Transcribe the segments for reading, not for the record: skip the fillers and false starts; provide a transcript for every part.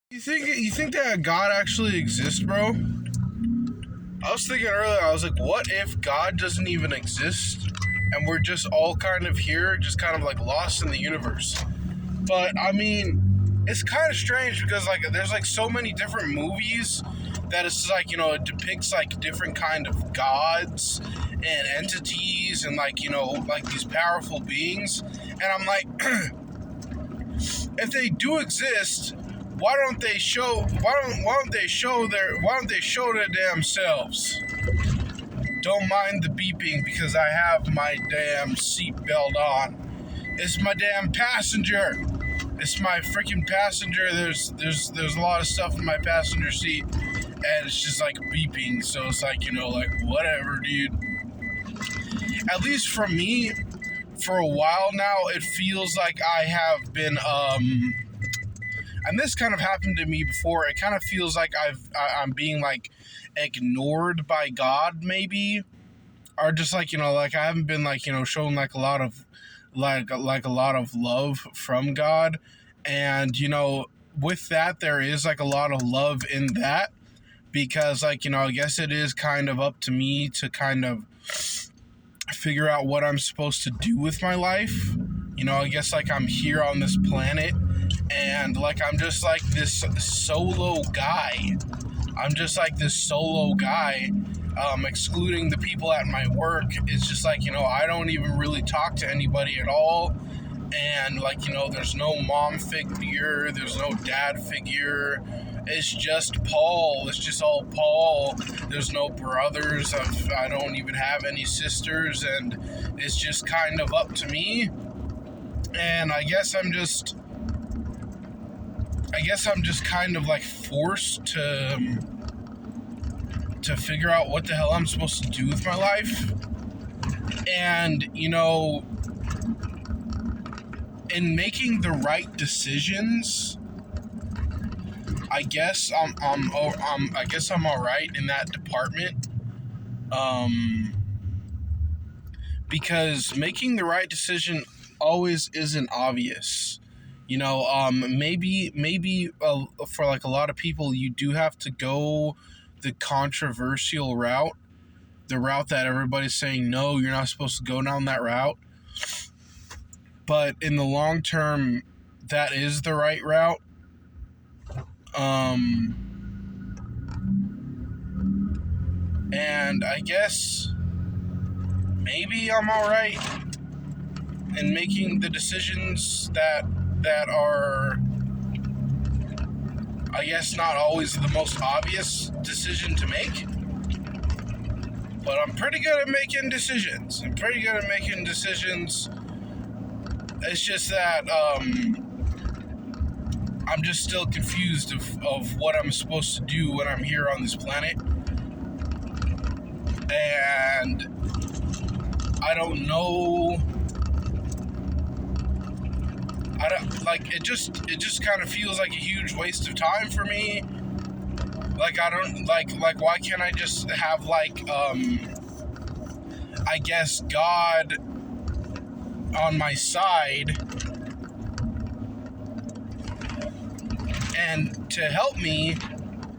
You think that God actually exists, bro? I was thinking earlier, I was like, what if God doesn't even exist and we're just all kind of here, just kind of like lost in the universe? But I mean, it's kind of strange because like there's like so many different movies that it's like, it depicts like different kind of gods and entities and like, like these powerful beings. And I'm like, if they do exist, why don't they show their damn selves? Don't mind the beeping because I have my damn seatbelt on. It's my damn passenger. It's my freaking passenger. There's a lot of stuff in my passenger seat, and it's just like beeping. So it's like, like whatever, dude. At least for me, for a while now, it feels like I have been and this kind of happened to me before. It kind of feels like I'm being like ignored by God, maybe, or just like like I haven't been like shown like a lot of like a lot of love from God, and with that there is like a lot of love in that because like I guess it is kind of up to me to kind of figure out what I'm supposed to do with my life. I guess like I'm here on this planet and like I'm just like this solo guy. I'm just like this solo guy, excluding the people at my work. It's just like, I don't even really talk to anybody at all. And like, there's no mom figure, there's no dad figure. It's just Paul. It's just all Paul. There's no brothers. I don't even have any sisters. And it's just kind of up to me. And I guess I'm just kind of like forced to figure out what the hell I'm supposed to do with my life. And, in making the right decisions, I guess I'm all right in that department. Because making the right decision always isn't obvious. Maybe for like a lot of people, you do have to go the controversial route, the route that everybody's saying, no, you're not supposed to go down that route. But in the long term, that is the right route. And I guess maybe I'm all right in making the decisions that are, I guess, not always the most obvious decision to make. But I'm pretty good at making decisions. It's just that I'm just still confused of what I'm supposed to do when I'm here on this planet. And I don't know. It just kind of feels like a huge waste of time for me. Like I don't like why can't I just have like I guess God on my side and to help me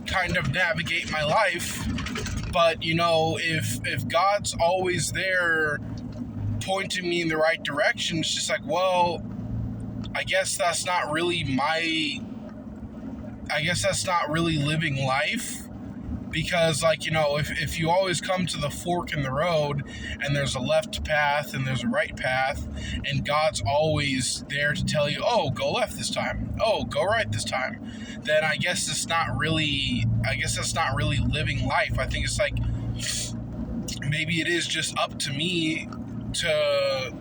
kind of navigate my life. But if God's always there pointing me in the right direction, it's just like, well, I guess that's not really living life. Because like, if you always come to the fork in the road and there's a left path and there's a right path and God's always there to tell you, oh, go left this time, oh, go right this time, then I guess that's not really living life. I think it's like, maybe it is just up to me to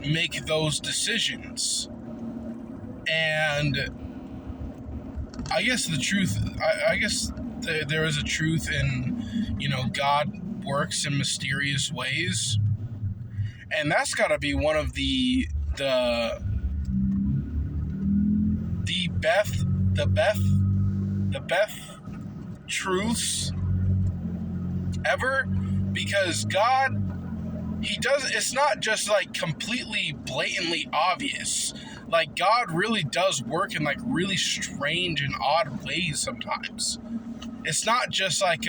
make those decisions. And I guess the truth, there is a truth in, God works in mysterious ways. And that's got to be one of the best truths ever, because God, it's not just like completely blatantly obvious. like, God really does work in, like, really strange and odd ways sometimes. It's not just like,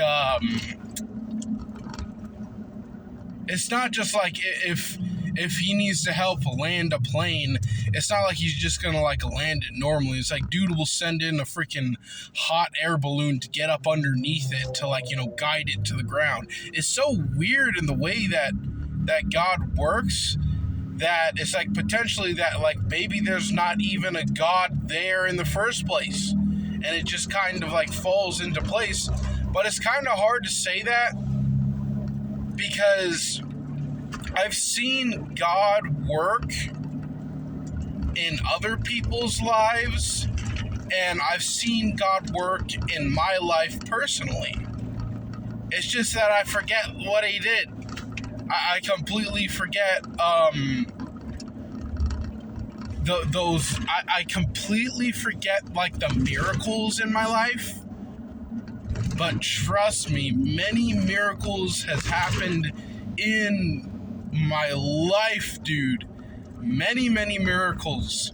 it's not just like if he needs to help land a plane, it's not like he's just gonna like land it normally. It's like, dude will send in a freaking hot air balloon to get up underneath it to, like, guide it to the ground. It's so weird in the way that God works, that it's like potentially that, like, maybe there's not even a God there in the first place, and it just kind of like falls into place. But it's kind of hard to say that, because I've seen God work in other people's lives, and I've seen God work in my life personally. It's just that I forget what he did. I completely forget I completely forget, like, the miracles in my life. But trust me, many miracles has happened in my life, dude. Many miracles.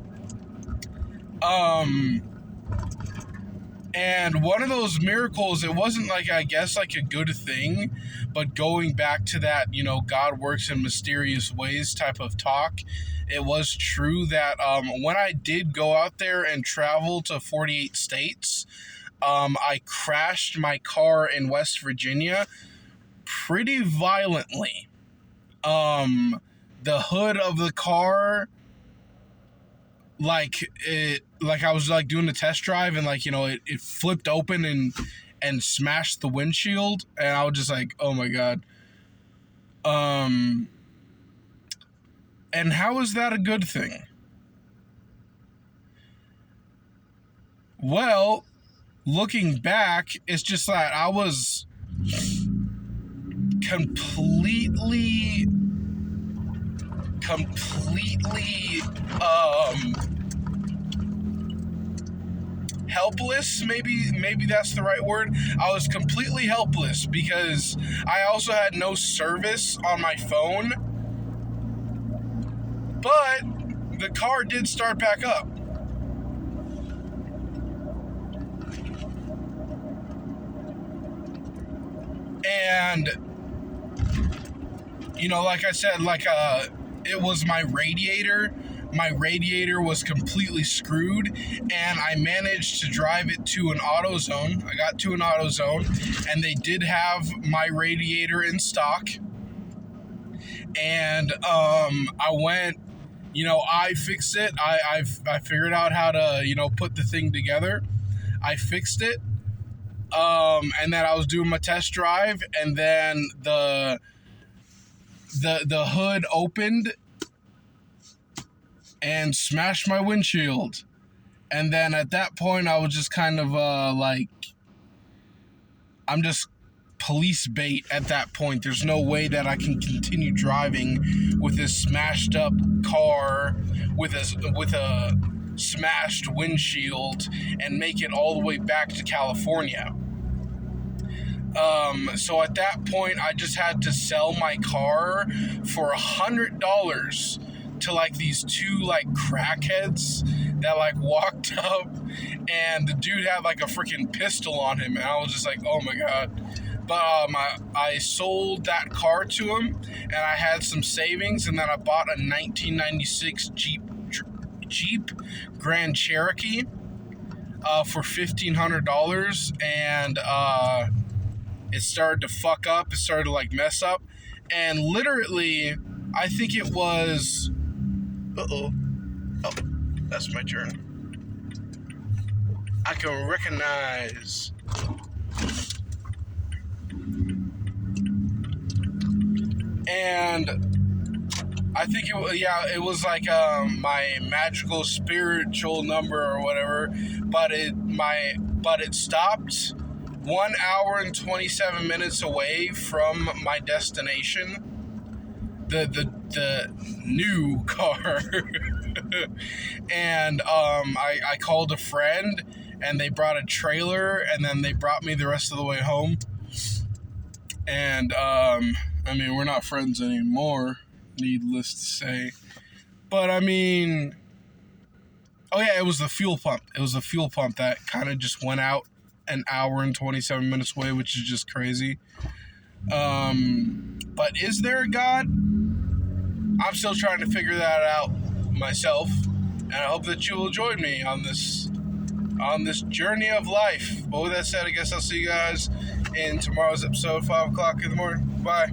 And one of those miracles, it wasn't like, I guess, like a good thing, but going back to that, God works in mysterious ways type of talk, it was true that when I did go out there and travel to 48 states, I crashed my car in West Virginia pretty violently. The hood of the car, like I was like doing a test drive, and like, it flipped open and smashed the windshield, and I was just like, oh my God. And how is that a good thing? Well, looking back, it's just that I was completely helpless. Maybe that's the right word. I was completely helpless because I also had no service on my phone, but the car did start back up. And like I said, it was my radiator. My radiator was completely screwed, and I managed to drive it to an AutoZone. I got to an AutoZone, and they did have my radiator in stock. And I went, I fixed it. I figured out how to, put the thing together. I fixed it. And then I was doing my test drive, and then the hood opened and smashed my windshield. And then at that point, I was just kind of I'm just police bait at that point. There's no way that I can continue driving with this smashed up car with a smashed windshield and make it all the way back to California. So at that point, I just had to sell my car for $100 to like these two like crackheads that like walked up, and the dude had like a freaking pistol on him, and I was just like, oh my God. But I sold that car to him, and I had some savings, and then I bought a 1996 Jeep Grand Cherokee for $1,500, and it started to fuck up. It started to like mess up, and literally, I think it was. Oh, that's my turn. I can recognize. And I think it was like my magical spiritual number or whatever, but it stopped 1 hour and 27 minutes away from my destination. The new car. And I called a friend, and they brought a trailer, and then they brought me the rest of the way home. And I mean, we're not friends anymore, needless to say. But I mean, Oh yeah, it was the fuel pump. It was the fuel pump that kind of just went out an hour and 27 minutes away, which is just crazy. But is there a God? I'm still trying to figure that out myself, and I hope that you will join me on this journey of life. But with that said, I guess I'll see you guys in tomorrow's episode, 5 o'clock in the morning. Bye.